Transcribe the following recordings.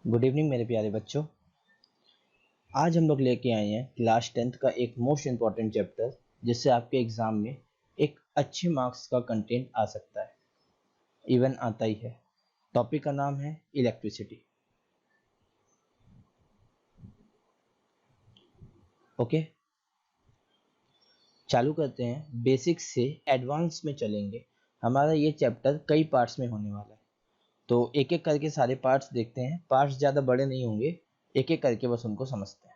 Good evening मेरे प्यारे बच्चों। आज हम लोग लेके आए हैं क्लास 10th का एक मोस्ट इम्पॉर्टेंट चैप्टर, जिससे आपके एग्जाम में एक अच्छे मार्क्स का कंटेंट आ सकता है, इवन आता ही है। टॉपिक का नाम है इलेक्ट्रिसिटी। ओके, चालू करते हैं। बेसिक्स से एडवांस में चलेंगे। हमारा ये चैप्टर कई पार्ट्स में होने वाला है, तो एक एक करके सारे पार्ट्स देखते हैं। पार्ट्स ज़्यादा बड़े नहीं होंगे, एक एक करके बस उनको समझते हैं।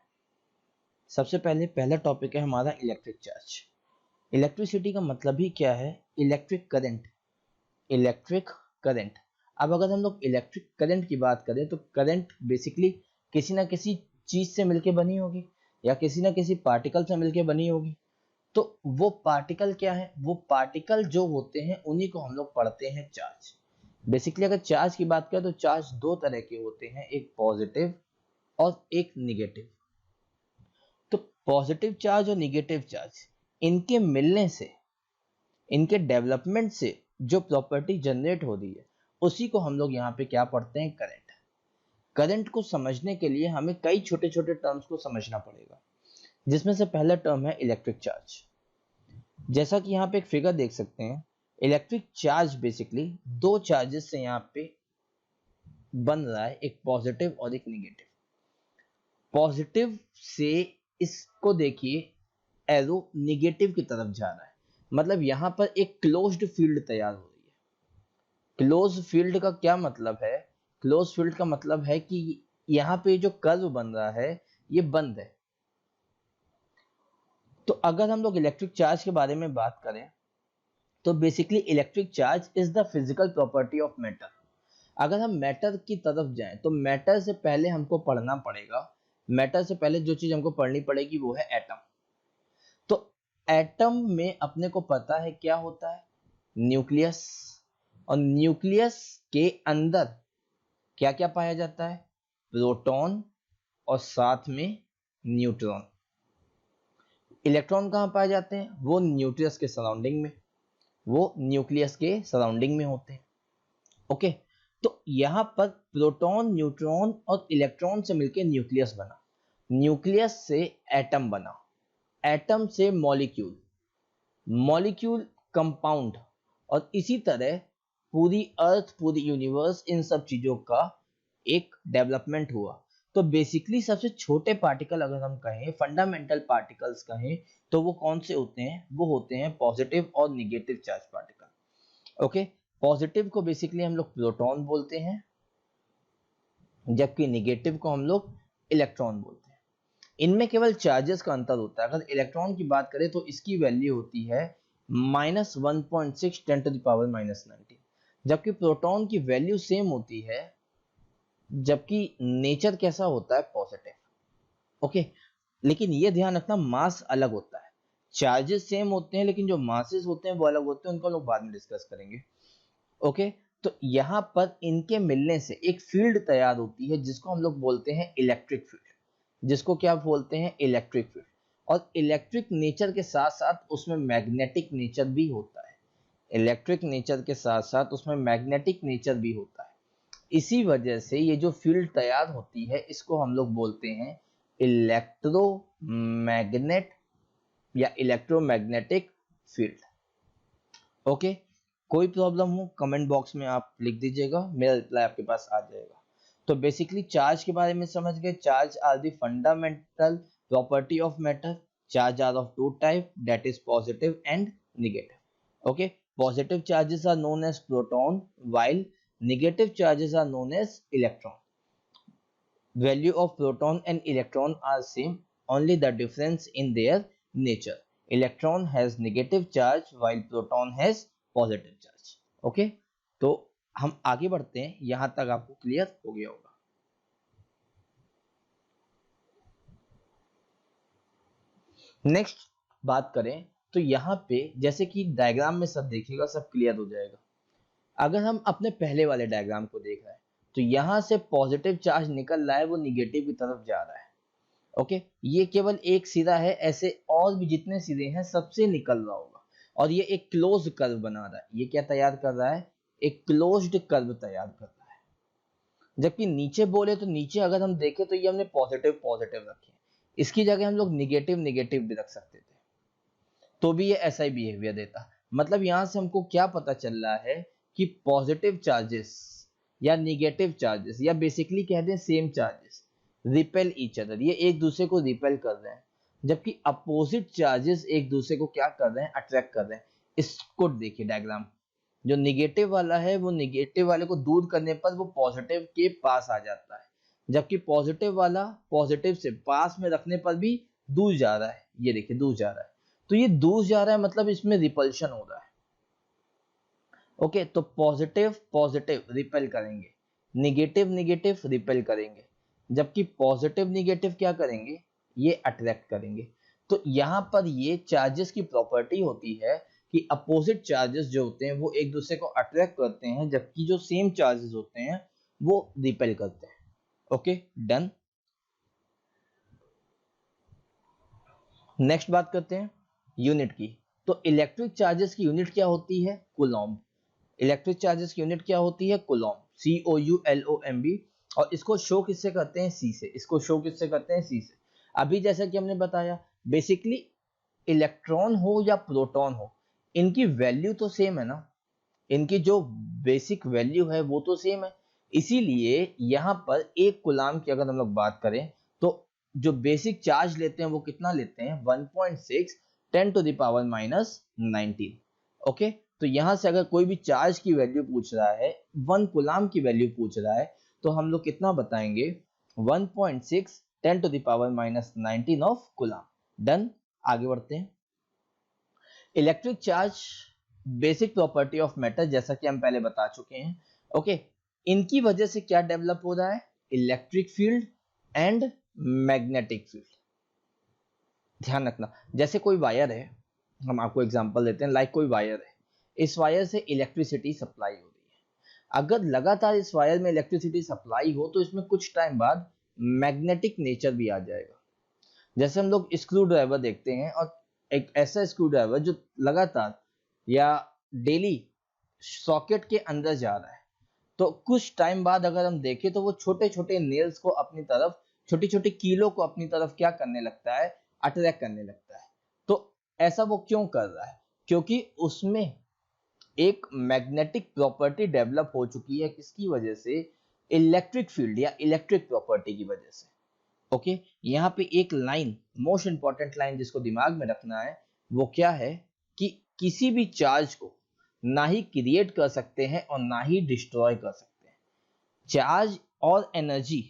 सबसे पहला टॉपिक है हमारा इलेक्ट्रिक चार्ज। इलेक्ट्रिसिटी का मतलब ही क्या है? Electric current. Electric current. अब अगर हम लोग इलेक्ट्रिक करंट की बात करें तो करंट बेसिकली किसी ना किसी चीज से मिलके बनी होगी या किसी ना किसी पार्टिकल से मिलके बनी होगी। तो वो पार्टिकल क्या है? वो पार्टिकल जो होते हैं उन्हीं को हम लोग पढ़ते हैं चार्ज। बेसिकली अगर चार्ज की बात करें तो चार्ज दो तरह के होते हैं, एक पॉजिटिव और एक निगेटिव। तो पॉजिटिव चार्ज और निगेटिव चार्ज, इनके मिलने से, इनके डेवलपमेंट से जो प्रॉपर्टी जनरेट हो रही है उसी को हम लोग यहाँ पे क्या पढ़ते हैं? करंट। करंट को समझने के लिए हमें कई छोटे छोटे टर्म्स को समझना पड़ेगा, जिसमें से पहला टर्म है इलेक्ट्रिक चार्ज। जैसा कि यहाँ पे एक फिगर देख सकते हैं, इलेक्ट्रिक चार्ज बेसिकली दो चार्जेस से यहाँ पे बन रहा है, एक पॉजिटिव और एक निगेटिव। पॉजिटिव से इसको देखिए, एरो निगेटिव की तरफ जा रहा है, मतलब यहां पर एक क्लोज्ड फील्ड तैयार हो रही है। क्लोज फील्ड का क्या मतलब है? क्लोज फील्ड का मतलब है कि यहाँ पे जो कर्व बन रहा है ये बंद है। तो अगर हम लोग इलेक्ट्रिक चार्ज के बारे में बात करें तो basically electric charge is the physical property of matter. अगर हम मैटर की तरफ जाएं तो मैटर से पहले हमको पढ़ना पड़ेगा, मैटर से पहले जो चीज हमको पढ़नी पड़ेगी वो है एटम। तो एटम में अपने को पता है क्या होता है? न्यूक्लियस। और न्यूक्लियस के अंदर क्या क्या पाया जाता है? प्रोटॉन और साथ में न्यूट्रॉन। इलेक्ट्रॉन कहाँ पाए जाते हैं? वो न्यूक्लियस के सराउंडिंग में, वो न्यूक्लियस के सराउंडिंग में होते हैं। ओके, तो यहां पर प्रोटॉन, न्यूट्रॉन और इलेक्ट्रॉन से मिलकर न्यूक्लियस बना, न्यूक्लियस से एटम बना, एटम से मॉलिक्यूल, मॉलिक्यूल कंपाउंड, और इसी तरह पूरी अर्थ, पूरी यूनिवर्स, इन सब चीजों का एक डेवलपमेंट हुआ। तो बेसिकली सबसे छोटे पार्टिकल अगर हम कहें, फंडामेंटल पार्टिकल्स कहें, तो वो कौन से होते हैं? वो होते हैं पॉजिटिव और negative charge particle. Okay, positive को बेसिकली हम लोग प्रोटॉन बोलते हैं, जबकि निगेटिव को हम लोग इलेक्ट्रॉन बोलते हैं। इनमें केवल चार्जेस का अंतर होता है। अगर इलेक्ट्रॉन की बात करें तो इसकी वैल्यू होती है -1.6 × 10⁻⁹, जबकि प्रोटॉन की वैल्यू सेम होती है, जबकि नेचर कैसा होता है? पॉजिटिव। ओके, लेकिन ये ध्यान रखना, मास अलग होता है। चार्जेस सेम होते हैं लेकिन जो मासेस होते हैं वो अलग होते हैं, उनको लोग बाद में डिस्कस करेंगे। ओके, तो यहां पर इनके मिलने से एक फील्ड तैयार होती है जिसको हम लोग बोलते हैं इलेक्ट्रिक फील्ड। जिसको क्या बोलते हैं? Electric field. और इलेक्ट्रिक नेचर के साथ साथ उसमें मैग्नेटिक नेचर भी होता है। इलेक्ट्रिक नेचर के साथ साथ उसमें मैग्नेटिक नेचर भी होता है। इसी वजह से ये जो फील्ड तैयार होती है इसको हम लोग बोलते हैं इलेक्ट्रोमैग्नेट या इलेक्ट्रोमैग्नेटिक फील्ड। ओके, कोई प्रॉब्लम हो कमेंट बॉक्स में आप लिख दीजिएगा, मेरा रिप्लाई आपके पास आ जाएगा। तो बेसिकली चार्ज के बारे में समझ गए। Charge are the fundamental property of matter. Charge are of two type, that is positive and negative. Okay, positive charges are known as proton while negative charges are known as electron. Value of proton and electron are same, only the difference in their nature. Electron has negative charge while proton has positive charge. Okay, तो हम आगे बढ़ते हैं। यहां तक आपको clear हो गया होगा। नेक्स्ट बात करें तो यहाँ पे जैसे कि डायग्राम में सब देखिएगा, सब क्लियर हो जाएगा। अगर हम अपने पहले वाले डायग्राम को देख रहे हैं तो यहां से पॉजिटिव चार्ज निकल रहा है, वो निगेटिव की तरफ जा रहा है। ओके, ये केवल एक सिरा है, ऐसे और भी जितने सिरे हैं सबसे निकल रहा होगा, और ये एक क्लोज कर्व बना रहा है। ये क्या तैयार कर रहा है? एक क्लोज्ड कर्व तैयार कर रहा है। जबकि नीचे बोले तो नीचे अगर हम देखें तो ये हमने पॉजिटिव पॉजिटिव रखे, इसकी जगह हम लोग निगेटिव निगेटिव भी रख सकते थे, तो भी ये ऐसा ही बिहेवियर देता। मतलब यहाँ से हमको क्या पता चल रहा है कि पॉजिटिव चार्जेस या निगेटिव चार्जेस या बेसिकली कह दें same charges repel each other, ये एक दूसरे को रिपेल कर रहे हैं, जबकि अपोजिट चार्जेस एक दूसरे को क्या कर रहे हैं, अट्रैक्ट कर रहे हैं। इसको देखिए डायग्राम, जो निगेटिव वाला है वो निगेटिव वाले को दूर करने पर वो पॉजिटिव के पास आ जाता है, जबकि पॉजिटिव वाला पॉजिटिव से पास में रखने पर भी दूर जा रहा है। ये देखिए दूर जा रहा है, तो ये दूर जा रहा है मतलब इसमें रिपल्शन हो रहा है। ओके, तो पॉजिटिव पॉजिटिव रिपेल करेंगे, निगेटिव निगेटिव रिपेल करेंगे, जबकि पॉजिटिव निगेटिव क्या करेंगे, ये अट्रैक्ट करेंगे। तो यहाँ पर ये चार्जेस की प्रॉपर्टी होती है कि अपोजिट चार्जेस जो होते हैं वो एक दूसरे को अट्रैक्ट करते हैं, जबकि जो सेम चार्जेस होते हैं वो रिपेल करते हैं। Okay done. नेक्स्ट बात करते हैं यूनिट की। तो इलेक्ट्रिक चार्जेस की यूनिट क्या होती है, कूलॉम्ब। इलेक्ट्रिक चार्जेस की यूनिट क्या होती है, कूलॉम्ब, COULOMB। और इसको शो किससे करते हैं, C से। इसको शो किससे करते हैं, C से। अभी जैसा कि हमने बताया बेसिकली इलेक्ट्रॉन हो या प्रोटॉन हो, इनकी वैल्यू तो सेम है ना, इनकी जो बेसिक वैल्यू है वो तो सेम है। इसीलिए यहाँ पर एक कूलॉम्ब की अगर हम लोग बात करें तो जो बेसिक चार्ज लेते हैं वो कितना लेते हैं, 1.6 10⁻⁻19। ओके, तो यहां से अगर कोई भी चार्ज की वैल्यू पूछ रहा है, 1 कूलॉम्ब की वैल्यू पूछ रहा है, तो हम लोग कितना बताएंगे, 1.6 10⁻⁻19 ऑफ कूलॉम्ब। डन। आगे बढ़ते हैं। Electric charge basic property of matter, जैसा कि हम पहले बता चुके हैं। ओके, इनकी वजह से क्या डेवलप हो रहा है, electric field and magnetic field. ध्यान रखना, जैसे कोई वायर है, हम आपको एग्जांपल देते हैं, लाइक कोई वायर है, इस वायर से इलेक्ट्रिसिटी सप्लाई हो रही है। अगर लगातार इस वायर में इलेक्ट्रिसिटी सप्लाई हो तो इसमें कुछ टाइम बाद मैग्नेटिक नेचर भी आ जाएगा। जैसे हम लोग स्क्रू ड्राइवर देखते हैं, और एक ऐसा स्क्रू ड्राइवर जो लगातार या डेली सॉकेट के अंदर जा रहा है, तो कुछ टाइम बाद अगर हम देखें तो वो छोटे छोटे नेल्स को अपनी तरफ, छोटी छोटी कीलों को अपनी तरफ क्या करने लगता है, अट्रैक्ट करने लगता है। तो ऐसा वो क्यों कर रहा है, क्योंकि उसमें एक मैग्नेटिक प्रॉपर्टी डेवलप हो चुकी है, किसकी वजह से, इलेक्ट्रिक फील्ड या इलेक्ट्रिक प्रॉपर्टी की वजह से। ओके, यहाँ पे एक लाइन, मोस्ट इंपॉर्टेंट लाइन जिसको दिमाग में रखना है, वो क्या है कि किसी भी चार्ज को ना ही क्रिएट कर सकते हैं और ना ही डिस्ट्रॉय कर सकते हैं। चार्ज और energy,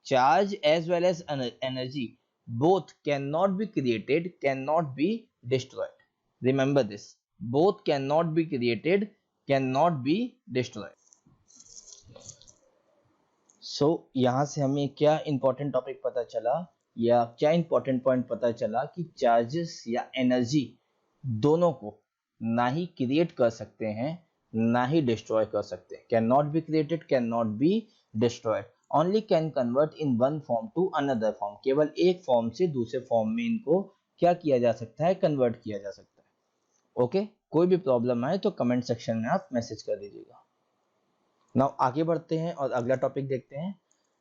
charge as well as energy, both cannot be created, cannot be destroyed. Remember this, both cannot be created, cannot be destroyed. सो यहाँ से हमें क्या इंपॉर्टेंट टॉपिक पता चला, या क्या इंपॉर्टेंट पॉइंट पता चला कि चार्जेस या एनर्जी दोनों को ना ही क्रिएट कर सकते हैं ना ही डिस्ट्रॉय कर सकते हैं। Cannot be created, cannot be destroyed, only can convert in one form to another form. केवल एक फॉर्म से दूसरे फॉर्म में इनको क्या किया जा सकता है, कन्वर्ट किया जा सकता है। ओके, कोई भी प्रॉब्लम आए तो कमेंट सेक्शन में आप मैसेज कर दीजिएगा। नाउ आगे बढ़ते हैं और अगला टॉपिक देखते हैं।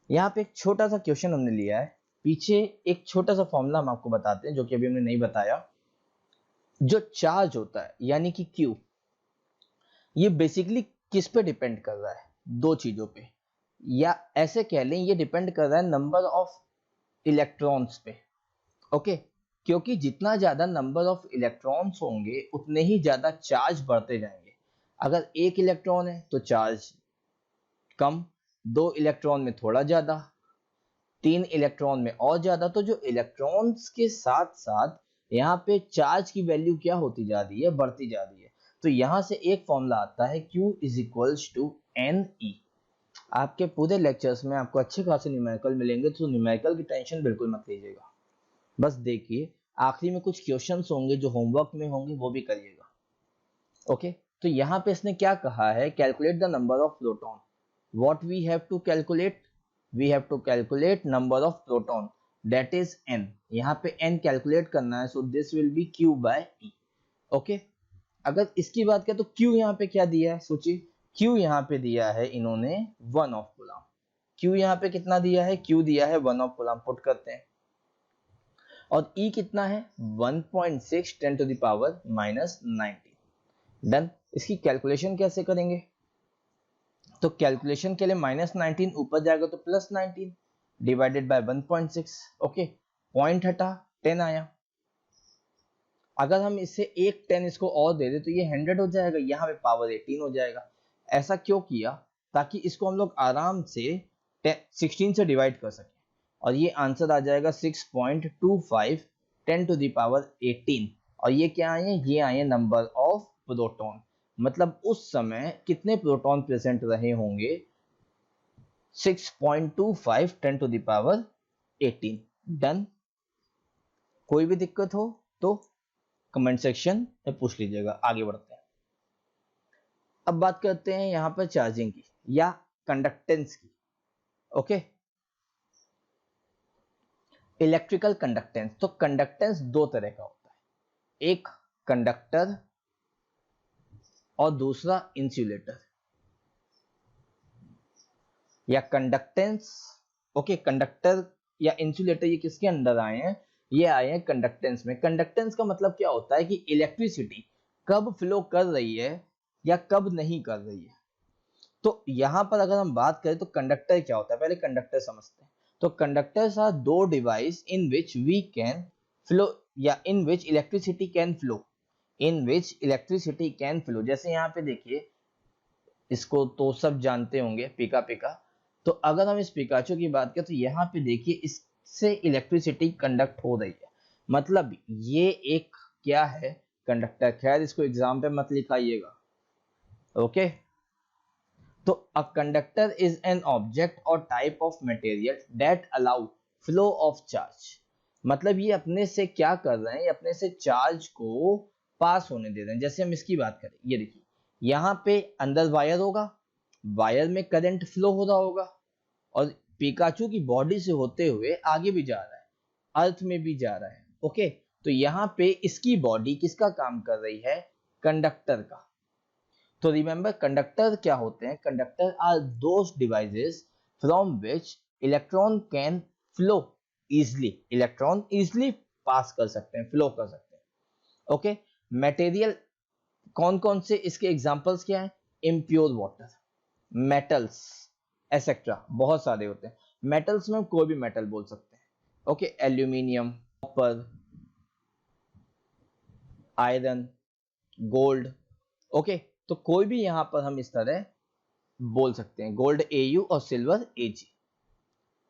यहाँ पे एक छोटा सा क्वेश्चन हमने लिया है, पीछे एक छोटा सा फॉर्मूला हम आपको बताते हैं जो कि अभी हमने नहीं बताया। जो चार्ज होता है यानी कि Q, ये बेसिकली किस पे डिपेंड कर रहा है, दो चीजों पे, या ऐसे कह लें ये डिपेंड कर रहा है नंबर ऑफ इलेक्ट्रॉन्स पे। ओके, क्योंकि जितना ज्यादा नंबर ऑफ इलेक्ट्रॉन्स होंगे उतने ही ज्यादा चार्ज बढ़ते जाएंगे। अगर एक इलेक्ट्रॉन है तो चार्ज कम, 2 इलेक्ट्रॉन में थोड़ा ज्यादा, 3 इलेक्ट्रॉन में और ज्यादा। तो जो इलेक्ट्रॉन्स के साथ साथ यहाँ पे चार्ज की वैल्यू क्या होती जा रही है, बढ़ती जा रही है। तो यहाँ से एक फॉर्मूला आता है Q is equals to NE। आपके पूरे लेक्चर्स में आपको अच्छे खासे न्यूमेरिकल मिलेंगे, तो न्यूमेरिकल की टेंशन बिल्कुल मत लीजिएगा। बस देखिए आखिरी में कुछ क्वेश्चंस होंगे जो होमवर्क में होंगे, वो भी करिएगा। ओके, तो यहाँ पे इसने क्या कहा है, calculate the number of proton. What we have to calculate, we have to calculate number of proton, that is n। यहाँ पे n कैलकुलेट करना है, so this will be Q by E। Okay, अगर इसकी बात करें तो Q यहाँ पे क्या दिया है, सोचिए Q यहाँ पे दिया है इन्होंने 1 ऑफ कूलॉम्ब। Q यहाँ पे कितना दिया है, Q दिया है 1 ऑफ कूलम, पुट करते हैं। और E कितना है 1.6 10 to the power minus 19। Done. इसकी कैलकुलेशन कैसे करेंगे, तो कैलकुलेशन के लिए -19 ऊपर जाएगा तो +19 डिवाइडेड बाय 1.6। ओके, पॉइंट हटा 10 आया। अगर हम इससे एक 10 इसको और दे दे तो ये 100 हो जाएगा, यहाँ पे पावर 18 हो जाएगा। ऐसा क्यों किया, ताकि इसको हम लोग आराम से 16 से डिवाइड कर सकें, और ये आंसर आ जाएगा 6.25 10 टू द पावर 18। और ये क्या आए हैं, ये आए नंबर ऑफ प्रोटॉन, मतलब उस समय कितने प्रोटॉन प्रेजेंट रहे होंगे, 6.25 10 टू द पावर 18। डन। कोई भी दिक्कत हो तो कमेंट सेक्शन में पूछ लीजिएगा। आगे बढ़ते हैं। अब बात करते हैं यहां पर चार्जिंग की या कंडक्टेंस की। Okay, electrical conductance. तो कंडक्टेंस दो तरह का होता है, एक कंडक्टर और दूसरा इंसुलेटर या कंडक्टेंस। ओके, कंडक्टर या इंसुलेटर ये किसके अंदर आए हैं, ये आए हैं कंडक्टेंस में। कंडक्टेंस का मतलब क्या होता है कि इलेक्ट्रिसिटी कब फ्लो कर रही है या कब नहीं कर रही है। तो यहां पर अगर हम बात करें तो कंडक्टर क्या होता है, पहले कंडक्टर समझते हैं। तो कंडक्टर्स आर दो device in which we can flow या in which electricity can flow, in which electricity can flow. जैसे यहाँ पे देखिए, इसको तो सब जानते होंगे, पिका पिका। तो अगर हम इस पिकाचो की बात करें तो यहाँ पे देखिए, इससे इलेक्ट्रिसिटी कंडक्ट हो रही है, मतलब ये एक क्या है, कंडक्टर। खैर इसको एग्जाम पे मत लिखाइएगा। ओके, तो a conductor is an object or type of material that allow flow of charge. मतलब ये अपने से क्या कर रहे हैं, ये अपने से चार्ज को पास होने दे रहे हैं। जैसे हम इसकी बात करें, ये देखिए यहाँ पे अंदर वायर होगा, वायर में करंट फ्लो हो रहा होगा, और पिकाचू की बॉडी से होते हुए आगे भी जा रहा है, अर्थ में भी जा रहा है। ओके, तो यहाँ पे इसकी बॉडी किसका काम कर रही है, कंडक्टर का। तो रिमेंबर कंडक्टर क्या होते हैं, conductor are those devices from which electron can flow easily, electron easily pass कर सकते हैं, फ्लो कर सकते हैं। ओके, मटेरियल कौन कौन से इसके एग्जांपल्स क्या हैं, इम्प्योर वाटर, मेटल्स एसेट्रा, बहुत सारे होते हैं। मेटल्स में कोई भी मेटल बोल सकते हैं। Okay, aluminium, copper, iron, gold. Okay, तो कोई भी यहां पर हम इस तरह बोल सकते हैं, गोल्ड AU और सिल्वर AG।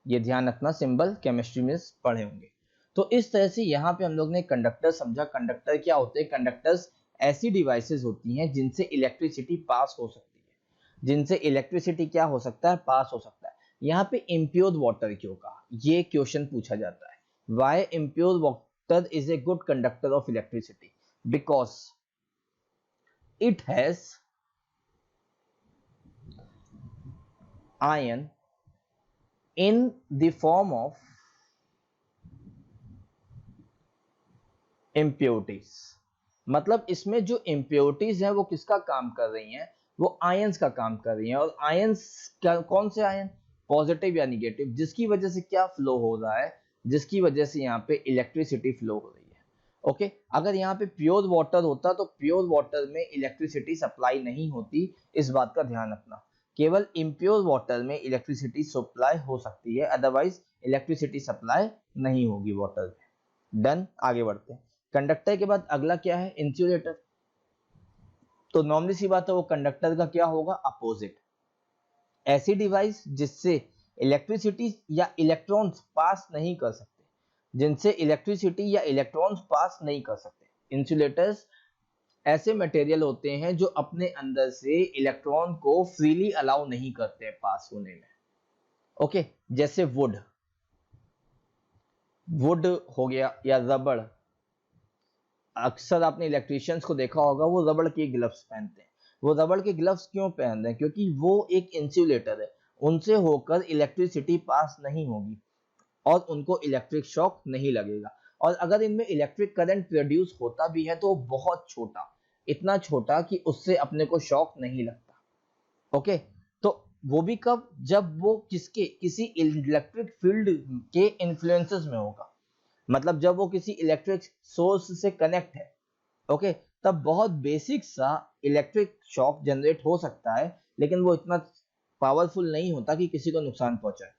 ये ध्यान रखना, सिंबल केमिस्ट्री में पढ़े होंगे। तो इस तरह से यहाँ पे हम लोग ने कंडक्टर समझा। कंडक्टर क्या होते हैं, कंडक्टर्स ऐसी डिवाइसेस होती हैं जिनसे इलेक्ट्रिसिटी पास हो सकती है, जिनसे इलेक्ट्रिसिटी क्या हो सकता है, पास हो सकता है। यहाँ पे इम्प्योर वाटर क्यों कहा, ये क्वेश्चन पूछा जाता है। Why impure water is a good conductor of electricity, because it has ion in the form of impurities। मतलब इसमें जो impurities है वो किसका काम कर रही हैं, वो आयंस का काम कर रही हैं। और आयंस कौन से आयन, पॉजिटिव या निगेटिव, जिसकी वजह से क्या फ्लो हो रहा है, जिसकी वजह से यहाँ पे इलेक्ट्रिसिटी फ्लो हो रही है। ओके, अगर यहाँ पे प्योर वाटर होता तो प्योर वाटर में इलेक्ट्रिसिटी सप्लाई नहीं होती, इस बात का ध्यान रखना। केवल इम्प्योर वाटर में इलेक्ट्रिसिटी सप्लाई हो सकती है, अदरवाइज इलेक्ट्रिसिटी सप्लाई नहीं होगी वाटर में। डन। आगे बढ़ते हैं। कंडक्टर के बाद अगला क्या है, इंसुलेटर। तो नॉर्मली सी बात है, वो कंडक्टर का क्या होगा, अपोजिट। ऐसी डिवाइस जिससे इलेक्ट्रिसिटी या इलेक्ट्रॉन्स पास नहीं कर सकते, जिनसे इलेक्ट्रिसिटी या इलेक्ट्रॉन्स पास नहीं कर सकते। इंसुलेटर्स ऐसे मटेरियल होते हैं जो अपने अंदर से इलेक्ट्रॉन को फ्रीली अलाउ नहीं करते पास होने में। ओके, जैसे वुड हो गया या रबड़। अक्सर आपने इलेक्ट्रिशियंस को देखा होगा, वो रबड़ के ग्लव्स पहनते हैं। वो रबड़ के ग्लव्स क्यों पहन रहे हैं, क्योंकि वो एक इंसुलेटर है, उनसे होकर इलेक्ट्रिसिटी पास नहीं होगी और उनको इलेक्ट्रिक शॉक नहीं लगेगा। और अगर इनमें इलेक्ट्रिक करंट प्रोड्यूस होता भी है तो बहुत छोटा, इतना छोटा कि उससे अपने को शॉक नहीं लगता। ओके, तो वो भी कब, जब वो किसी इलेक्ट्रिक फील्ड के इन्फ्लुएंसेस में होगा, मतलब जब वो किसी इलेक्ट्रिक सोर्स से कनेक्ट है, ओके, तब बहुत बेसिक सा इलेक्ट्रिक शॉक जनरेट हो सकता है, लेकिन वो इतना पावरफुल नहीं होता कि किसी को नुकसान पहुंचाए।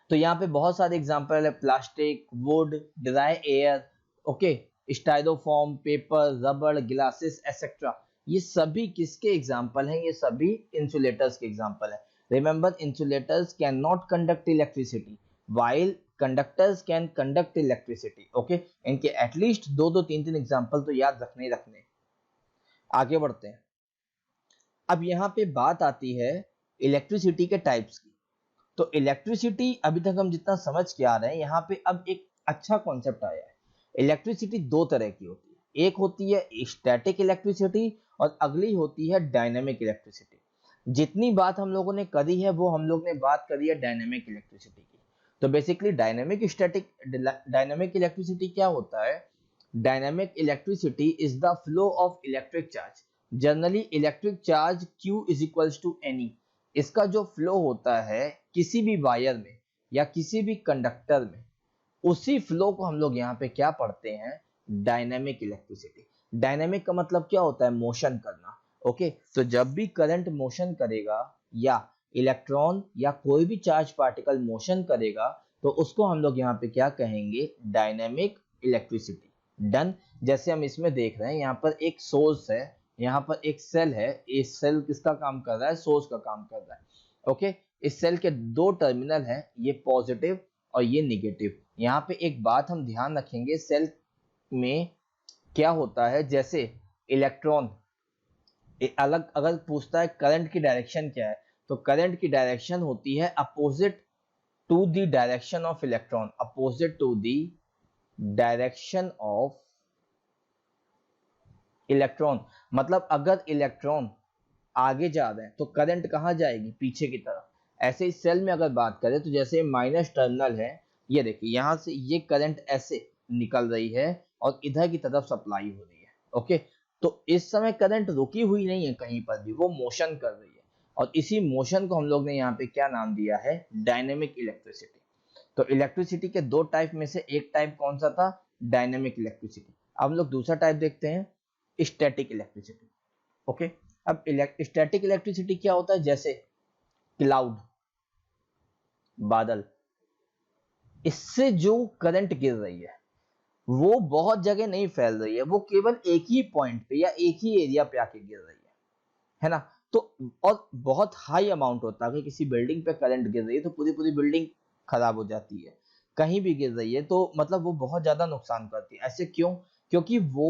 तो यहाँ पे बहुत सारे एग्जांपल है, plastic, wood, dry air, okay, styrofoam, paper, रबड़, ग्लासेस एसेट्रा, ये सभी किसके एग्जांपल हैं? ये सभी इंसुलेटर्स के एग्जांपल है। Remember, insulators can not conduct electricity while conductors can conduct electricity, okay, इनके एटलीस्ट दो दो तीन तीन एग्जांपल तो याद रखने ही रखने। आगे बढ़ते हैं। अब यहाँ पे बात आती है इलेक्ट्रिसिटी के टाइप्स की। तो इलेक्ट्रिसिटी अभी तक हम जितना समझ के आ रहे हैं, यहाँ पे अब एक अच्छा कॉन्सेप्ट आया है। इलेक्ट्रिसिटी दो तरह की होती है, एक होती है स्टैटिक इलेक्ट्रिसिटी और अगली होती है डायनेमिक इलेक्ट्रिसिटी। जितनी बात हम लोगों ने करी है वो हम लोग ने बात करी है डायनेमिक इलेक्ट्रिसिटी की। तो बेसिकली डायनेमिक इलेक्ट्रिसिटी क्या होता है? Dynamic electricity is the flow of electric charge, generally electric charge Q is equals to NE। इसका जो फ्लो होता है किसी भी वायर में या किसी भी कंडक्टर में, उसी फ्लो को हम लोग यहाँ पे क्या पढ़ते हैं? Dynamic electricity. डायनेमिक का मतलब क्या होता है? मोशन करना, ओके। तो जब भी करंट मोशन करेगा या इलेक्ट्रॉन या कोई भी चार्ज पार्टिकल मोशन करेगा, तो उसको हम लोग यहाँ पे क्या कहेंगे? Dynamic electricity. डन। जैसे हम इसमें देख रहे हैं, यहाँ पर एक सोर्स है, यहाँ पर एक सेल है, इस सेल किसका काम कर रहा है? सोर्स का काम कर रहा है, ओके। इस सेल के दो टर्मिनल हैं, ये पॉजिटिव और ये निगेटिव। यहाँ पे एक बात हम ध्यान रखेंगे, सेल में क्या होता है, जैसे इलेक्ट्रॉन अलग, अगर पूछता है करंट की डायरेक्शन क्या है, तो करंट की डायरेक्शन होती है opposite to the direction of electron, opposite to the direction of electron. मतलब अगर इलेक्ट्रॉन आगे जा रहे हैं तो करंट कहाँ जाएगी? पीछे की तरफ। ऐसे ही सेल में अगर बात करें तो जैसे माइनस टर्मिनल है, ये देखिए यहाँ से ये करंट ऐसे निकल रही है और इधर की तरफ सप्लाई हो रही है, ओके। तो इस समय करंट रुकी हुई नहीं है कहीं पर भी, वो मोशन कर रही है, और इसी मोशन को हम लोग ने यहाँ पे क्या नाम दिया है? Dynamic electricity. तो इलेक्ट्रिसिटी के दो टाइप में से एक टाइप कौन सा था? Dynamic electricity. अब हम लोग दूसरा टाइप देखते हैं, स्टैटिक इलेक्ट्रिसिटी, ओके। अब स्टैटिक इलेक्ट्रिसिटी क्या होता है? जैसे क्लाउड, बादल, इससे जो करंट गिर रही है वो बहुत जगह नहीं फैल रही है, वो केवल एक ही पॉइंट पे या एक ही एरिया पे आके गिर रही है ना। तो और बहुत हाई अमाउंट होता है, अगर किसी बिल्डिंग पे करंट गिर रही है तो पूरी पूरी बिल्डिंग खराब हो जाती है। कहीं भी गिर रही है तो मतलब वो बहुत ज्यादा नुकसान करती है। ऐसे क्यों? क्योंकि वो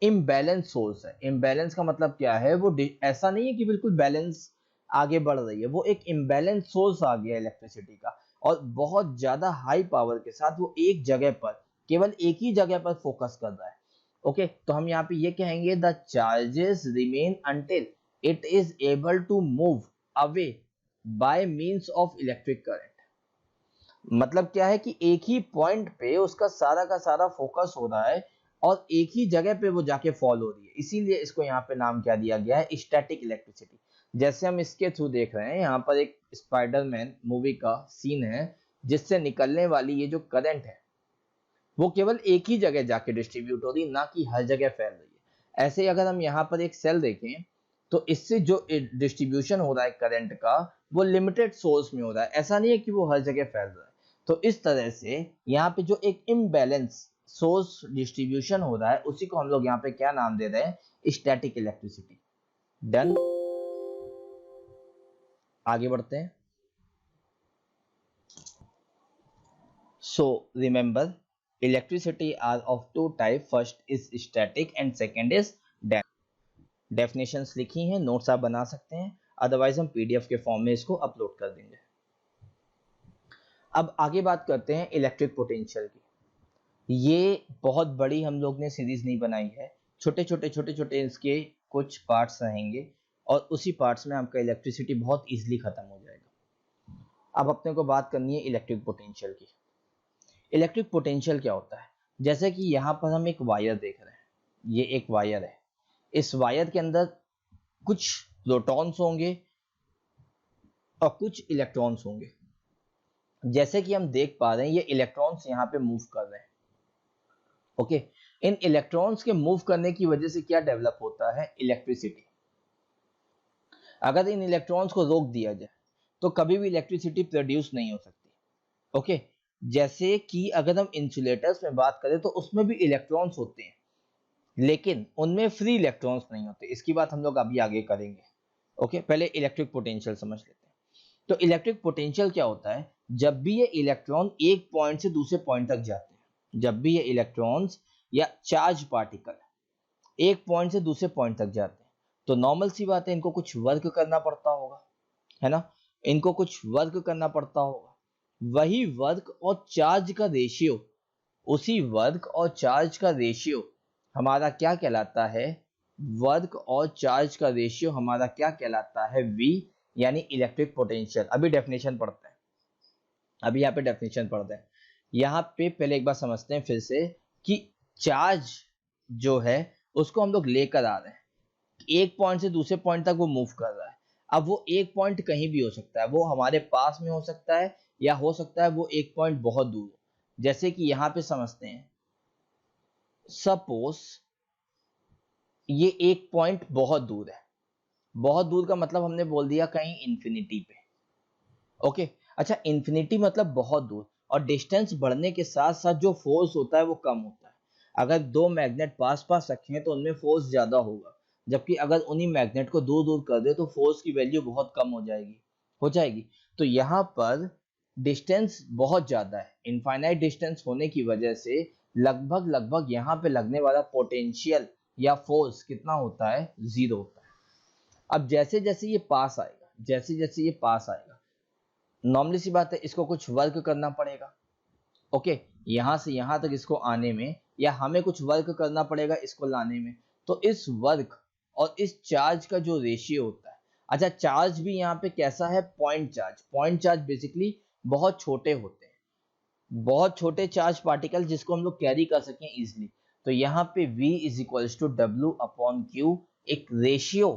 इम्बैलेंस सोर्स है। इम्बैलेंस का मतलब क्या है? वो ऐसा नहीं है कि बिल्कुल बैलेंस आगे बढ़ रही है, वो एक इम्बैलेंस सोर्स आ गया इलेक्ट्रिसिटी का, और बहुत ज्यादा हाई पावर के साथ वो एक जगह पर, केवल एक ही जगह पर फोकस कर रहा है, ओके। तो हम यहाँ पे ये कहेंगे, the charges remain until it is able to move away by means of electric current. मतलब क्या है कि एक ही पॉइंट पे उसका सारा का सारा फोकस हो रहा है और एक ही जगह पे वो जाके फॉल हो रही है, इसीलिए इसको यहाँ पे नाम क्या दिया गया है? Static electricity. जैसे हम इसके थ्रू देख रहे हैं, यहाँ पर एक स्पाइडरमैन मूवी का सीन है, जिससे निकलने वाली ये जो करंट है वो केवल एक ही जगह जाके डिस्ट्रीब्यूट हो रही है, ना कि हर जगह फैल रही है। ऐसे ही अगर हम यहाँ पर एक सेल देखें तो इससे जो डिस्ट्रीब्यूशन हो रहा है करंट का, वो लिमिटेड सोर्स में हो रहा है, ऐसा नहीं है कि वो हर जगह फैल रहा है। तो इस तरह से यहाँ पे जो एक इम्बैलेंस सोर्स डिस्ट्रीब्यूशन हो रहा है, उसी को हम लोग यहाँ पे क्या नाम दे रहे हैं? Static electricity. डन। आगे बढ़ते हैं। So remember, electricity are of two type, first is static and second is dynamic. Definitions लिखी हैं, नोट्स आप बना सकते हैं, अदरवाइज हम पीडीएफ के फॉर्म में इसको अपलोड कर देंगे। अब आगे बात करते हैं इलेक्ट्रिक पोटेंशियल की। ये बहुत बड़ी हम लोग ने सीरीज नहीं बनाई है, छोटे छोटे इसके कुछ पार्ट्स रहेंगे, और उसी पार्ट्स में आपका इलेक्ट्रिसिटी बहुत इजीली खत्म हो जाएगा। अब अपने को बात करनी है इलेक्ट्रिक पोटेंशियल की। इलेक्ट्रिक पोटेंशियल क्या होता है? जैसे कि यहाँ पर हम एक वायर देख रहे हैं, ये एक वायर है, इस वायर के अंदर कुछ प्रोटॉन्स होंगे और कुछ इलेक्ट्रॉन्स होंगे। जैसे कि हम देख पा रहे हैं ये इलेक्ट्रॉन्स यहाँ पे मूव कर रहे हैं। ओके, इन इलेक्ट्रॉन्स के मूव करने की वजह से क्या डेवलप होता है? इलेक्ट्रिसिटी। अगर इन इलेक्ट्रॉन्स को रोक दिया जाए तो कभी भी इलेक्ट्रिसिटी प्रोड्यूस नहीं हो सकती। ओके, जैसे कि अगर हम इंसुलेटर्स में बात करें तो उसमें भी इलेक्ट्रॉन्स होते हैं, लेकिन उनमें फ्री इलेक्ट्रॉन्स नहीं होते। इसकी बात हम लोग अभी आगे करेंगे। ओके, पहले इलेक्ट्रिक पोटेंशियल समझ लेते हैं। तो इलेक्ट्रिक पोटेंशियल क्या होता है? जब भी ये इलेक्ट्रॉन एक पॉइंट से दूसरे पॉइंट तक जाते हैं, जब भी ये इलेक्ट्रॉन्स या चार्ज पार्टिकल एक पॉइंट से दूसरे पॉइंट तक जाते हैं, तो नॉर्मल सी बात है इनको कुछ वर्क करना पड़ता होगा, है ना? इनको कुछ वर्क करना पड़ता होगा। वही वर्क और चार्ज का रेशियो, उसी वर्क और चार्ज का रेशियो हमारा क्या कहलाता है? वर्क और चार्ज का रेशियो हमारा क्या कहलाता है? V, यानी इलेक्ट्रिक पोटेंशियल। अभी डेफिनेशन पढ़ते हैं, अभी यहाँ पे डेफिनेशन पढ़ते हैं। यहाँ पे पहले एक बार समझते हैं फिर से कि चार्ज जो है उसको हम लोग लेकर आ रहे हैं, एक पॉइंट से दूसरे पॉइंट तक वो मूव कर रहा है। अब वो एक पॉइंट कहीं भी हो सकता है, वो हमारे पास में हो सकता है या हो सकता है वो एक पॉइंट बहुत दूर हो। जैसे कि यहाँ पे समझते हैं, सपोज ये एक पॉइंट बहुत दूर है। बहुत दूर का मतलब हमने बोल दिया कहीं इंफिनिटी पे। ओके, अच्छा, इंफिनिटी मतलब बहुत दूर, और डिस्टेंस बढ़ने के साथ साथ जो फोर्स होता है वो कम होता है। अगर दो मैग्नेट पास पास रखे हैं तो उनमें फोर्स ज्यादा होगा, जबकि अगर उन्हीं मैग्नेट को दूर दूर कर दे तो फोर्स की वैल्यू बहुत कम हो जाएगी। तो यहाँ पर डिस्टेंस बहुत ज्यादा है, इनफाइनाइट डिस्टेंस होने की वजह से लगभग लगभग यहाँ पे लगने वाला पोटेंशियल या फोर्स कितना होता है? 0 होता है। अब जैसे जैसे ये पास आएगा, जैसे जैसे ये पास आएगा, नॉर्मली सी बात है इसको कुछ वर्क करना पड़ेगा। ओके, यहां से यहां तक इसको आने में, या हमें कुछ वर्क करना पड़ेगा इसको लाने में। तो इस वर्क और इस चार्ज का जो रेशियो होता है, अच्छा, चार्ज भी यहाँ पे कैसा है? Point charge. Point charge basically बहुत छोटे होते हैं, बहुत छोटे चार्ज पार्टिकल जिसको हम लोग कैरी कर सकें इजिली। तो यहाँ पे V is equals to W upon Q, एक रेशियो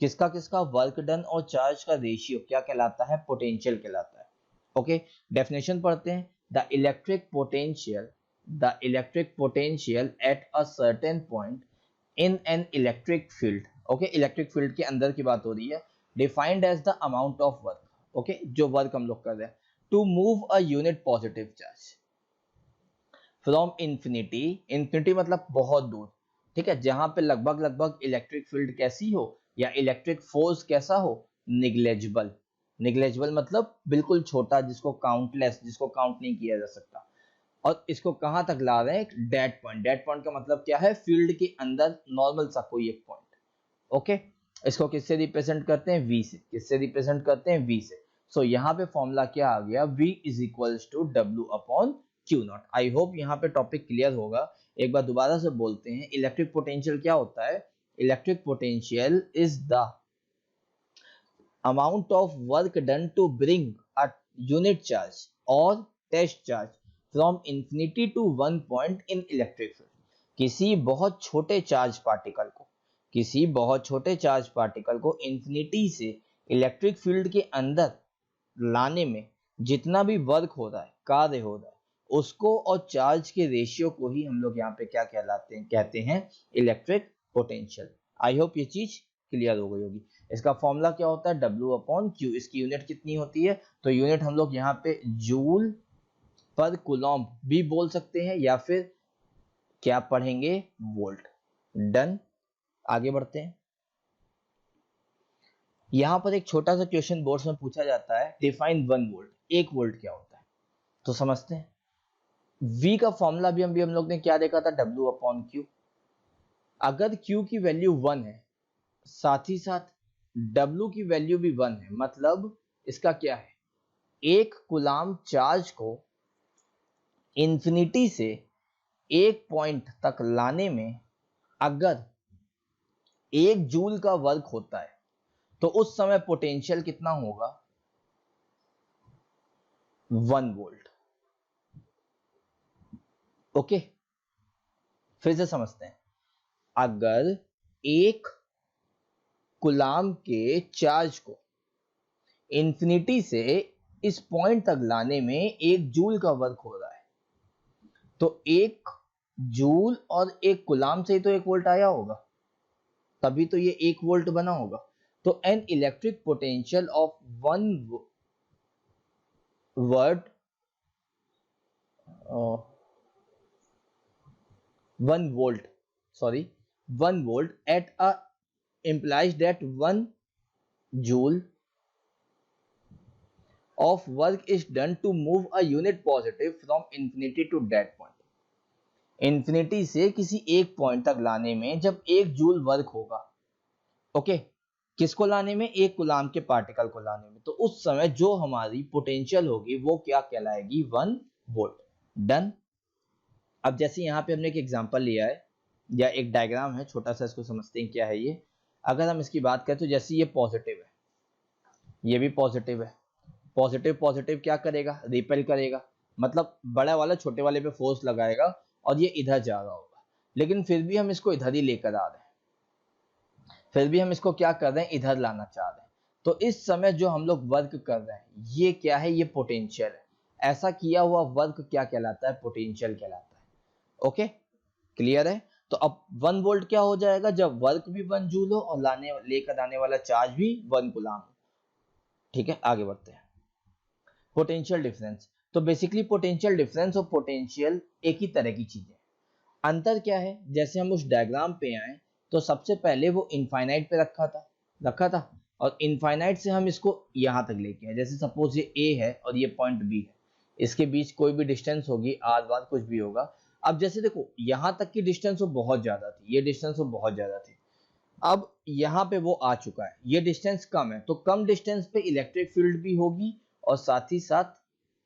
किसका किसका? वर्क डन और चार्ज का रेशियो क्या कहलाता है? पोटेंशियल कहलाता है। ओके, डेफिनेशन पढ़ते हैं। The electric potential at a certain point in an electric field. Okay, electric field के अंदर की बात हो रही है। Defined as the amount of work, okay, जो वर्क हम लोग कर रहे हैं to move a unit positive charge from infinity. Infinity मतलब बहुत दूर, ठीक है, जहां पे लगभग लगभग इलेक्ट्रिक फील्ड कैसी हो या इलेक्ट्रिक फोर्स कैसा हो? निग्लेजिबल। निग्लेजिबल मतलब बिल्कुल छोटा, जिसको काउंटलेस, जिसको काउंट नहीं किया जा सकता। और इसको कहां तक ला रहे हैं? एक डेड पॉइंट। डेड पॉइंट का मतलब क्या है? फील्ड के अंदर नॉर्मल सा कोई एक पॉइंट। ओके, इसको किससे रिप्रेजेंट करते हैं? V से। किससे रिप्रेजेंट करते हैं? V से। सो यहाँ पे फॉर्मूला क्या आ गया? V is equals to W upon Q not. I hope यहाँ पे टॉपिक क्लियर होगा। एक बार दोबारा से बोलते हैं, इलेक्ट्रिक पोटेंशियल क्या होता है? Electric potential is the amount of work done to bring a unit charge or test charge from infinity to one point in electric field। किसी बहुत छोटे चार्ज पार्टिकल को, किसी बहुत छोटे चार्ज पार्टिकल को इंफिनिटी से इलेक्ट्रिक फील्ड के अंदर लाने में जितना भी वर्क हो रहा है, कार्य हो रहा है, उसको और चार्ज के रेशियो को ही हम लोग यहाँ पे क्या कहलाते हैं? कहते हैं इलेक्ट्रिक पोटेंशियल। आई होप ये चीज क्लियर हो गई होगी। इसका फॉर्मूला क्या होता है? W upon Q. इसकी यूनिट कितनी होती है? तो यूनिट हम लोग यहाँ पे जूल पर कूलॉम भी बोल सकते हैं, या फिर क्या पढ़ेंगे? वोल्ट। डन, आगे बढ़ते हैं। यहाँ पर एक छोटा सा क्वेश्चन बोर्ड में पूछा जाता है, डिफाइन 1 वोल्ट। 1 वोल्ट क्या होता है? तो समझते हैं। V का फॉर्मूला भी हम लोग ने क्या देखा था? W upon Q. अगर Q की वैल्यू 1 है, साथ ही साथ W की वैल्यू भी 1 है, मतलब इसका क्या है? एक कूलाम चार्ज को इंफिनिटी से एक पॉइंट तक लाने में अगर 1 जूल का वर्क होता है तो उस समय पोटेंशियल कितना होगा? 1 वोल्ट। ओके, फिर से समझते हैं। अगर एक कूलाम के चार्ज को इंफिनिटी से इस पॉइंट तक लाने में 1 जूल का वर्क हो रहा है, तो 1 जूल और 1 कूलाम से ही तो 1 वोल्ट आया होगा, तभी तो ये 1 वोल्ट बना होगा। तो an electric potential of 1 volt at a implies that 1 joule of work is done to move a unit positive from infinity to that point। Infinity से किसी एक पॉइंट तक लाने में जब 1 जूल वर्क होगा, ओके, किसको लाने में, 1 कूलाम के पार्टिकल को लाने में, तो उस समय जो हमारी पोटेंशियल होगी वो क्या कहलाएगी, 1 वोल्ट। डन। अब जैसे यहाँ पे हमने एक एग्जांपल लिया है या एक डायग्राम है छोटा सा, इसको समझते हैं क्या है ये। अगर हम इसकी बात करें तो जैसे ये पॉजिटिव है, ये भी पॉजिटिव है, पॉजिटिव पॉजिटिव क्या करेगा, रिपेल करेगा, मतलब बड़ा वाला छोटे वाले पे फोर्स लगाएगा और ये इधर जा रहा होगा, लेकिन फिर भी हम इसको इधर ही लेकर आ रहे हैं, फिर भी हम इसको क्या कर रहे हैं, इधर लाना चाह रहे हैं। तो इस समय जो हम लोग वर्क कर रहे हैं ये क्या है, ये पोटेंशियल है। ऐसा किया हुआ वर्क क्या कहलाता है, पोटेंशियल कहलाता है। ओके, क्लियर है। तो अब 1 वोल्ट क्या हो जाएगा, जब वर्क भी 1 जूल हो और लेकर आने वाला चार्ज भी 1 कूलाम हो। ठीक है, आगे बढ़ते हैं। पोटेंशियल डिफरेंस, तो बेसिकली पोटेंशियल डिफरेंस और पोटेंशियल एक ही तरह की चीजें। अंतर क्या है, जैसे हम उस डायग्राम पे आए तो सबसे पहले वो इनफाइनाइट पे रखा था और इनफाइनाइट से हम इसको यहाँ तक लेके आए। जैसे सपोज ये ए है और ये पॉइंट बी है, इसके बीच कोई भी डिस्टेंस होगी, आर बार कुछ भी होगा। अब जैसे देखो यहाँ तक की डिस्टेंस वो बहुत ज्यादा थी, ये डिस्टेंस वो बहुत ज्यादा थी। अब यहाँ पे वो आ चुका है, ये डिस्टेंस कम है, तो कम डिस्टेंस पे इलेक्ट्रिक फील्ड भी होगी और साथ ही साथ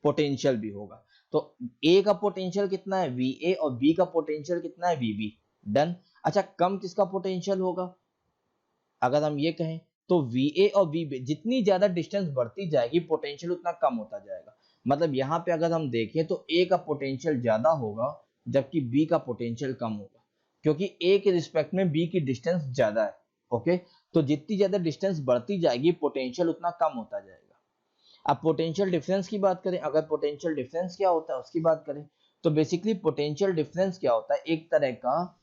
पोटेंशियल भी होगा। तो ए का पोटेंशियल कितना है, VA, और बी का पोटेंशियल कितना है, VB। डन। अच्छा, कम किसका पोटेंशियल होगा, अगर हम ये कहें तो VA और VB, जितनी ज्यादा डिस्टेंस बढ़ती जाएगी पोटेंशियल उतना कम होता जाएगा। मतलब यहाँ पे अगर हम देखें तो A का पोटेंशियल ज्यादा होगा जबकि B का पोटेंशियल कम होगा, क्योंकि A के रिस्पेक्ट में B की डिस्टेंस ज्यादा है। ओके, तो जितनी ज्यादा डिस्टेंस बढ़ती जाएगी पोटेंशियल उतना कम होता जाएगा। अब पोटेंशियल डिफरेंस की बात करें, अगर पोटेंशियल डिफरेंस क्या होता है उसकी बात करें, तो बेसिकली पोटेंशियल डिफरेंस क्या होता है, एक तरह का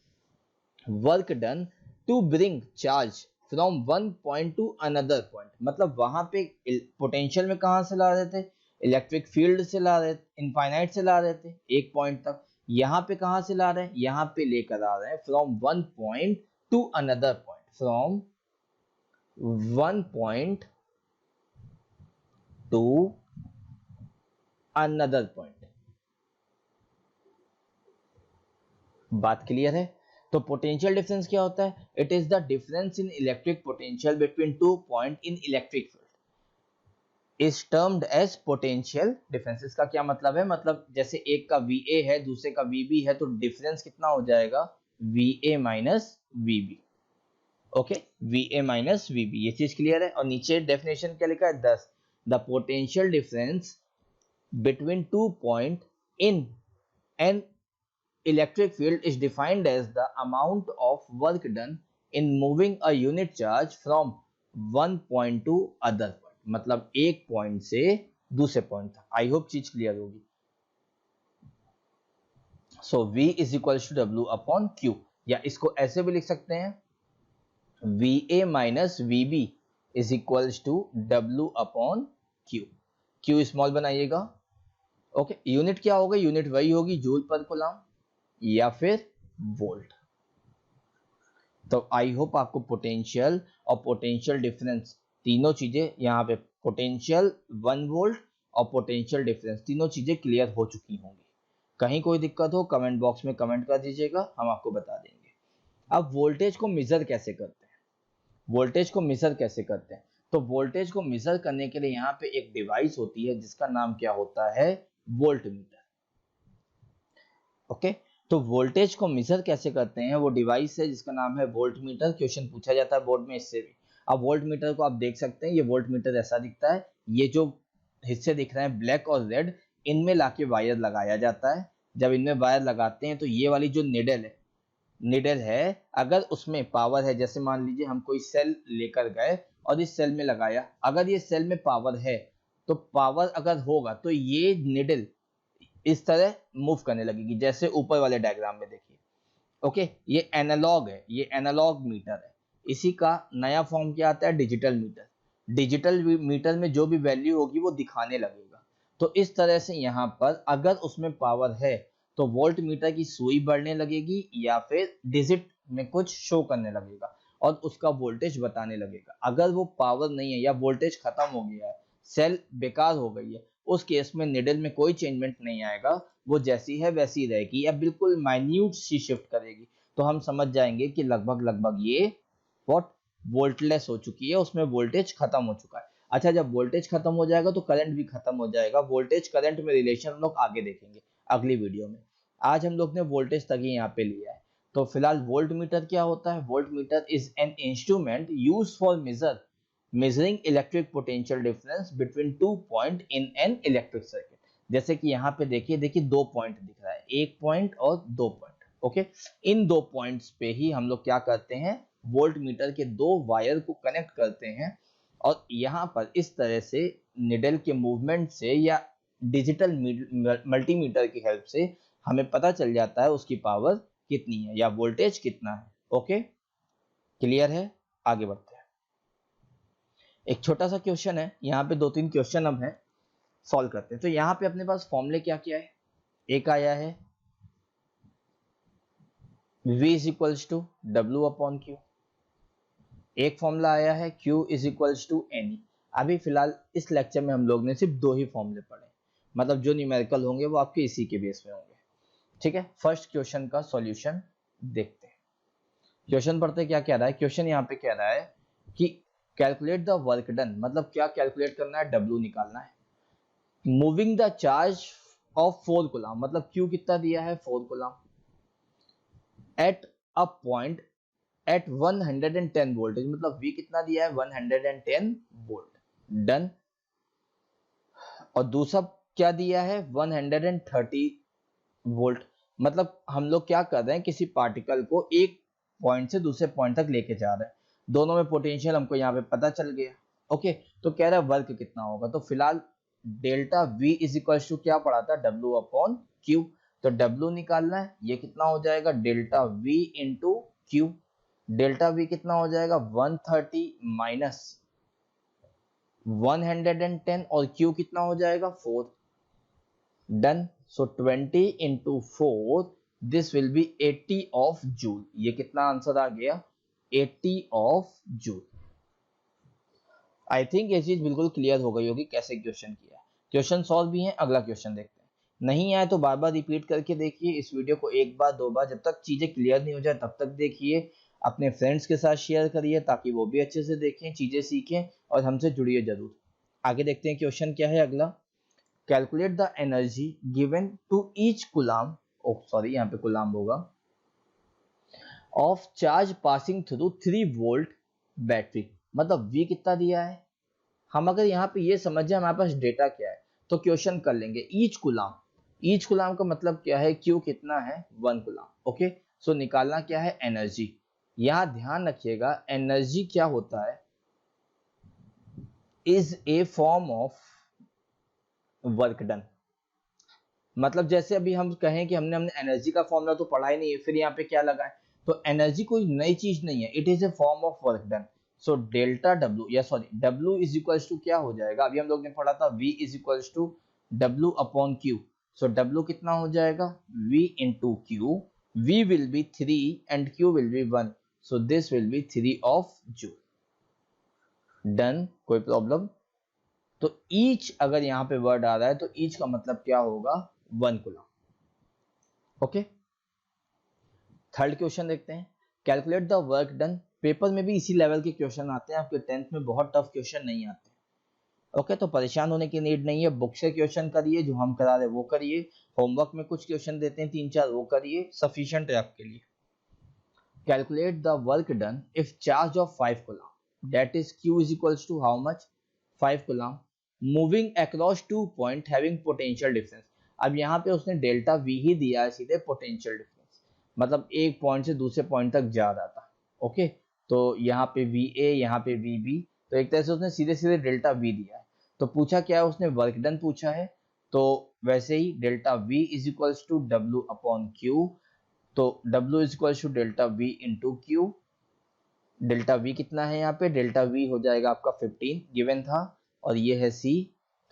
work done to bring charge from one point to another point. मतलब वहां पे पोटेंशियल में कहां से ला रहे थे, इलेक्ट्रिक फील्ड से ला रहे थे, इनफाइनाइट से ला रहे थे एक पॉइंट तक। यहाँ पे कहां से ला रहे हैं, यहाँ पे लेकर आ रहे हैं from one point to another point, from one point to another point. बात क्लियर है। तो पोटेंशियल डिफरेंस क्या होता है, it is the difference in electric potential between 2 point in electric field is termed as potential difference. इसका क्या मतलब है, मतलब जैसे एक का VA है दूसरे का VB है, तो डिफरेंस कितना हो जाएगा, VA minus VB। Okay, VA minus VB, ये चीज क्लियर है। और नीचे डेफिनेशन क्या लिखा है, 10, the potential difference between 2 points in an electric field is defined as the amount of work done in moving a unit charge from one point to other point। मतलब एक पॉइंट से दूसरे पॉइंट तक। I hope चीज clear होगी। So V is equal to W upon Q, या इसको ऐसे भी लिख सकते हैं, VA minus VB is equal to W upon Q। Q small बनाइएगा। ओके, यूनिट क्या होगा, यूनिट वही होगी जूल पर कूलम या फिर वोल्ट। तो आई होप आपको पोटेंशियल और पोटेंशियल डिफरेंस तीनों चीजें यहाँ पे, पोटेंशियल 1 वोल्ट और पोटेंशियल डिफरेंस तीनों चीजें क्लियर हो चुकी होंगी। कहीं कोई दिक्कत हो कमेंट बॉक्स में कमेंट कर दीजिएगा, हम आपको बता देंगे। अब वोल्टेज को मेजर कैसे करते हैं, वोल्टेज को मेजर कैसे करते हैं, तो वोल्टेज को मेजर करने के लिए यहाँ पे एक डिवाइस होती है जिसका नाम क्या होता है, वोल्टमीटर। ओके, तो वोल्टेज को मेजर कैसे करते हैं, वो डिवाइस है जिसका नाम है वोल्टमीटर। क्वेश्चन पूछा जाता है बोर्ड में इससे भी। अब वोल्टमीटर को आप देख सकते हैं, ये वोल्टमीटर ऐसा दिखता है, ये जो हिस्से दिख रहे हैं ब्लैक और रेड, इनमें लाके वायर लगाया जाता है। जब इनमें वायर लगाते हैं तो ये वाली जो निडल है, निडल है, अगर उसमें पावर है, जैसे मान लीजिए हम कोई सेल लेकर गए और इस सेल में लगाया, अगर ये सेल में पावर है तो पावर अगर होगा तो ये निडल इस तरह मूव करने लगेगी, जैसे ऊपर वाले डायग्राम में देखिए। ओके, ये एनालॉग है, ये एनालॉग मीटर है। इसी का नया फॉर्म क्या आता है, डिजिटल मीटर। डिजिटल मीटर में जो भी वैल्यू होगी वो दिखाने लगेगा। तो इस तरह से यहाँ पर अगर उसमें पावर है तो वोल्ट मीटर की सुई बढ़ने लगेगी या फिर डिजिट में कुछ शो करने लगेगा और उसका वोल्टेज बताने लगेगा। अगर वो पावर नहीं है या वोल्टेज खत्म हो गया है, सेल बेकार हो गई है, उस केस में निडल में कोई चेंजमेंट नहीं आएगा, वो जैसी है वैसी रहेगी या बिल्कुल माइन्यूट सी शिफ्ट करेगी। तो हम समझ जाएंगे कि लगभग लगभग ये व्हाट वोल्टलेस हो चुकी है, उसमें वोल्टेज खत्म हो चुका है। अच्छा, जब वोल्टेज खत्म हो जाएगा तो करंट भी खत्म हो जाएगा। वोल्टेज करंट में रिलेशन हम लोग आगे देखेंगे अगली वीडियो में। आज हम लोग ने वोल्टेज तक ही यहाँ पे लिया है। तो फिलहाल वोल्ट मीटर क्या होता है? Volt meter is an instrument used for measuring electric potential difference between two point in an electric circuit. जैसे कि यहाँ पे देखिए दो पॉइंट दिख रहा है, एक पॉइंट और दो पॉइंट। ओके, इन दो पॉइंट्स पे ही हम लोग क्या करते हैं, वोल्ट मीटर के दो वायर को कनेक्ट करते हैं और यहाँ पर इस तरह से निडल के मूवमेंट से या डिजिटल मल्टीमीटर की हेल्प से हमें पता चल जाता है उसकी पावर कितनी है या वोल्टेज कितना है। ओके, क्लियर है? आगे बढ़ते हैं। एक छोटा सा क्वेश्चन है, यहाँ पे दो तीन क्वेश्चन हम हैं, सॉल्व करते हैं। तो यहाँ पे अपने पास फॉर्मूले क्या क्या है? एक आया है V is equals to W upon Q, एक फॉर्मूला आया है Q is equals to N. अभी फिलहाल इस लेक्चर में हम लोग ने सिर्फ दो ही फॉर्मूले पढ़े, मतलब जो न्यूमेरिकल होंगे वो आपके इसी के बेस में होंगे। ठीक है, फर्स्ट क्वेश्चन का सॉल्यूशन देखते हैं। क्वेश्चन पढ़ते क्या कह रहा है? क्वेश्चन यहाँ पे कह रहा है कि कैलकुलेट द वर्क डन, मतलब क्या कैलकुलेट करना है? डब्ल्यू निकालना है। Moving the charge of 4 coulomb, मतलब Q कितना दिया है? 4 coulomb at a point at 110 voltage, मतलब V कितना दिया है? 110 वोल्ट। डन। और दूसरा क्या दिया है? 130 वोल्ट। मतलब हम लोग क्या कर रहे हैं, किसी पार्टिकल को एक पॉइंट से दूसरे पॉइंट तक लेके जा रहे हैं, दोनों में पोटेंशियल हमको यहाँ पे पता चल गया। ओके, तो कह रहा है वर्क कितना होगा। तो फिलहाल delta V is equal to क्या पड़ा था? W upon Q. तो W निकालना है, ये कितना हो जाएगा? Delta V into Q. Delta V कितना हो जाएगा? 130 माइनस 110 और Q कितना हो जाएगा? 4। Done. So 20 into 4, this will B 80 of joule. ये कितना आंसर आ गया? 80 ऑफ जूल। आई थिंक ये चीज बिल्कुल क्लियर हो गई होगी कैसे क्वेश्चन किया। क्वेश्चन सॉल्व भी है, अगला क्वेश्चन देखते हैं। नहीं आए तो बार बार रिपीट करके देखिए इस वीडियो को, एक बार दो बार, जब तक चीजें क्लियर नहीं हो जाए तब तक देखिए। अपने फ्रेंड्स के साथ शेयर करिए ताकि वो भी अच्छे से देखें, चीजें सीखें और हमसे जुड़िए जरूर। आगे देखते हैं क्वेश्चन क्या है अगला। Calculate the energy given to each coulomb, sorry यहाँ पे कूलम होगा, of charge passing through 3 volt battery. मतलब V कितना दिया है, हम अगर यहाँ पे ये समझ जाए हमारे पास डेटा क्या है तो क्वेश्चन कर लेंगे। ईच कूलम, ईच कूलम का मतलब क्या है? Q कितना है? 1 कूलम। ओके, सो निकालना क्या है? एनर्जी। यहाँ ध्यान रखिएगा एनर्जी क्या होता है, is a form of work done. मतलब जैसे अभी हम कहें कि हमने एनर्जी का फॉर्मूला तो पढ़ा ही नहीं है, फिर यहाँ पे क्या लगा है? तो एनर्जी कोई नई चीज नहीं है, it is a form of work done. So delta W, या sorry W is equals to क्या हो जाएगा? अभी हम लोग ने पढ़ा था V is equals to W upon Q. So W कितना हो जाएगा? V into Q. V will be 3 and Q will be 1, so this will be 3 of joule. Done, कोई प्रॉब्लम? तो ईच अगर यहाँ पे वर्ड आ रहा है तो ईच का मतलब क्या होगा? 1 कूलम। ओके, थर्ड क्वेश्चन देखते हैं। Calculate the work done. Paper में भी इसी लेवल के क्वेश्चन आते हैं, आपके 10th में बहुत टफ क्वेश्चन नहीं आते। ओके, तो परेशान होने की नीड नहीं है, बुक से क्वेश्चन करिए, जो हम करा रहे वो करिए, होमवर्क में कुछ क्वेश्चन देते हैं 3-4 वो करिए, सफिशिएंट है आपके लिए। Calculate the work done if charge of 5 coulomb, that is Q is equals to how much? 5 coulomb moving across 2 point having potential difference. अब यहाँ पे उसने डेल्टा V ही दिया है सीधे पोटेंशियल डिफरेंस, मतलब एक पॉइंट से दूसरे पॉइंट तक जा रहा था। ओके, तो यहाँ पे वी ए, यहाँ पे वी बी, तो एक तरह से उसने सीधे सीधे डेल्टा वी दिया है। तो पूछा क्या है, उसने वर्क डन पूछा है, तो वैसे ही delta V is equals to W upon Q, तो W is equals to delta V into Q. Delta V कितना है यहाँ पे, डेल्टा वी हो जाएगा आपका 15 गिवन था, और ये है सी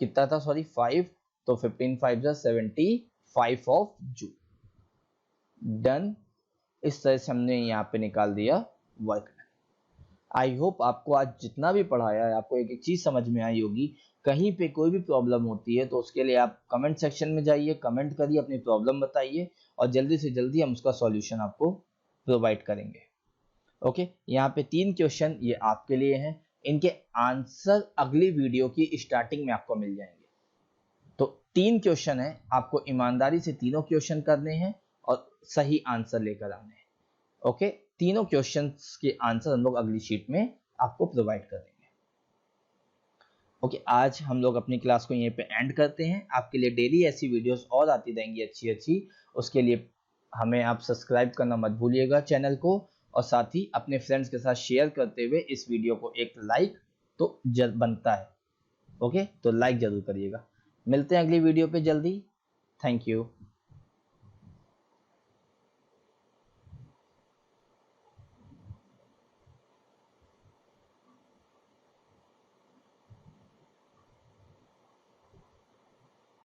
कितना था, सॉरी 5, तो 15 5 जा 75 ऑफ जूल। डन, इस तरह से हमने यहाँ पे निकाल दिया वर्क। आई होप आपको आज जितना भी पढ़ाया है आपको एक एक चीज समझ में आई होगी। कहीं पे कोई भी प्रॉब्लम होती है तो उसके लिए आप कमेंट सेक्शन में जाइए, कमेंट करिए, अपनी प्रॉब्लम बताइए, और जल्दी से जल्दी हम उसका सॉल्यूशन आपको प्रोवाइड करेंगे। ओके, यहाँ पे 3 क्वेश्चन ये आपके लिए हैं, इनके आंसर अगली वीडियो की स्टार्टिंग में आपको मिल जाएंगे। तो 3 क्वेश्चन है, आपको ईमानदारी से तीनों क्वेश्चन करने हैं और सही आंसर लेकर आने हैं। ओके, तीनों क्वेश्चंस के आंसर हम लोग अगली शीट में आपको प्रोवाइड कर देंगे। ओके, आज हम लोग अपनी क्लास को यहीं पे एंड करते हैं। आपके लिए डेली ऐसी वीडियोस और आती रहेंगी अच्छी अच्छी, उसके लिए हमें आप सब्सक्राइब करना मत भूलिएगा चैनल को, और साथ ही अपने फ्रेंड्स के साथ शेयर करते हुए इस वीडियो को एक लाइक तो बनता है। ओके, तो लाइक जरूर करिएगा। मिलते हैं अगली वीडियो पे जल्दी। Thank you.